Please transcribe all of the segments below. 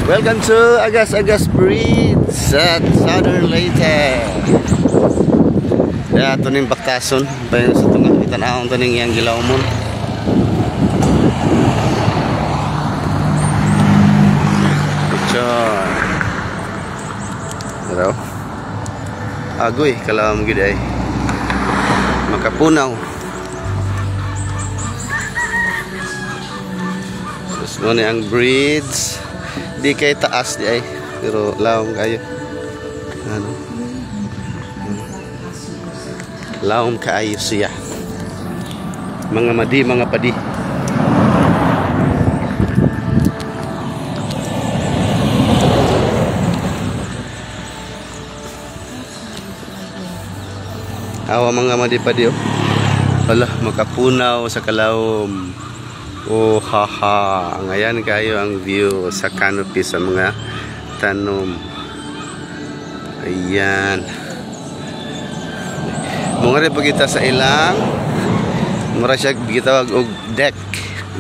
Welcome to Agas-Agas Bridge at Southern Leyte. Ya, ito ning baktason. Bayan sa tunga. Itanaon ito ning yang gilawmon. Picture. Ito. Agoy, kalawam gid ay. Makapunaw. So, ni ang bridge. Di kay taas di ay, pero lawom kayo. Ano? Lawom kayo siya. Mga madi, mga padi. Awa mga madi padi oh. Wala, makapunaw sa kalawom. Oh haha, ngayon kayo ang view sa canopy sa mga tanom. Ayan. Mga rin pagkita sa ilang mura siya gitawag og deck,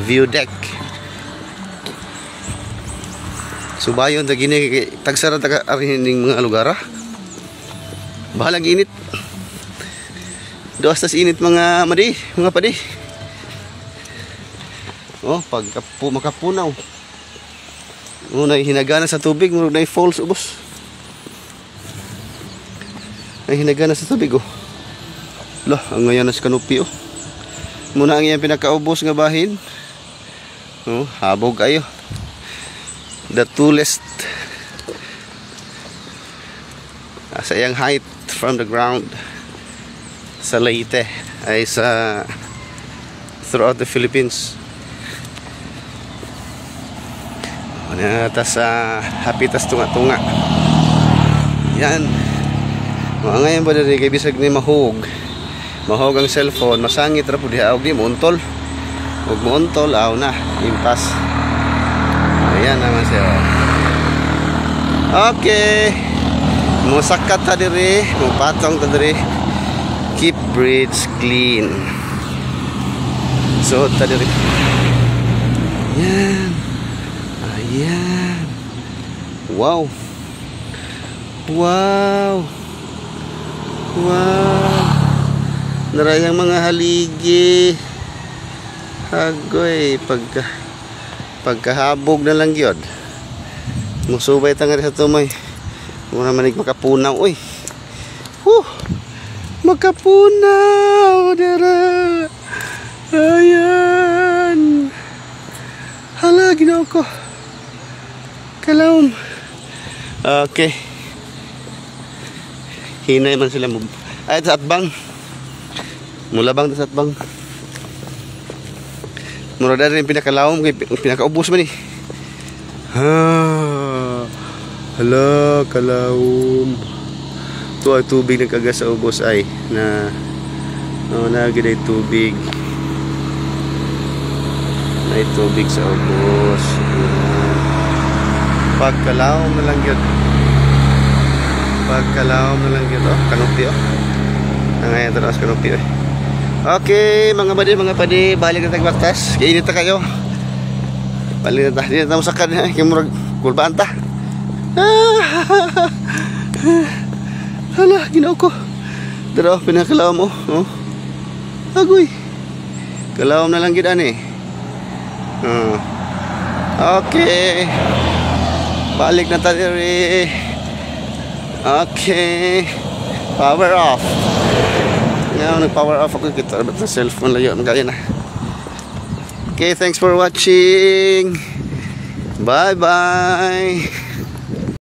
view deck. Subayon ta gini tagsara ta arining mga lugar. Bahalang init. Dos tas init mga madi, mga padi. Oh, pag makapunaw. Oh, hinagana sa tubig, murag na falls ubos. Hinagana sa tubig oh. Lah, ang ngayon nas canopy oh. Muna ang iyang pinakaubos nga bahin. Oh, habog kayo. The tallest sa iyang height from the ground sa Leyte ay sa throughout the Philippines. Tas hapitas tunga-tunga. Yan. Mga ngayon ba dali kay bisag ni mahog. Mahog ang cellphone, masangit ra pud diha og di muuntol. Og muuntol aw na, impas. Ayan naman siya. Okay. Musakat ta diri, mupatong ta diri. Keep bridge clean. So ta diri. Yan. Ayan. Wow. Wow. Wow. Narayang mga haligi. Agoy. Pagkahabog na lang yun. Musubay tanga sa tumoy. Muna manig makapunaw. Uy. Makapunaw. Dara. Ayan. Hala, ginaw ko. Kalawom. Okay. Hinay man sila. Ay, sa atbang. Mulabang sa atbang. Murada rin pinakalawom. Pinakaubos man eh. Hala, kalawom. Ito ay tubig ng kagas sa ubos ay. Nagid ay tubig. Ay tubig sa ubos. Pagkalawom na lang yun. Pagkalawom na lang yun. Oh, canopy oh. Ngayon taras canopy oh. Okay, mga padi, balik na tagbaktas. Kainit na kayo. Balik na ta. Hindi na masakan. Kaya murag kulbaan ta. Hala, ginaw ko. Dara, pinakalawom oh. Agoy. Kalawom na lang yun eh. Okay. Balik na tayo rin. Okay. Power off. Ngayon, nag-power off ako. Kita na sa cellphone layo. Magaya na. Okay, thanks for watching. Bye-bye.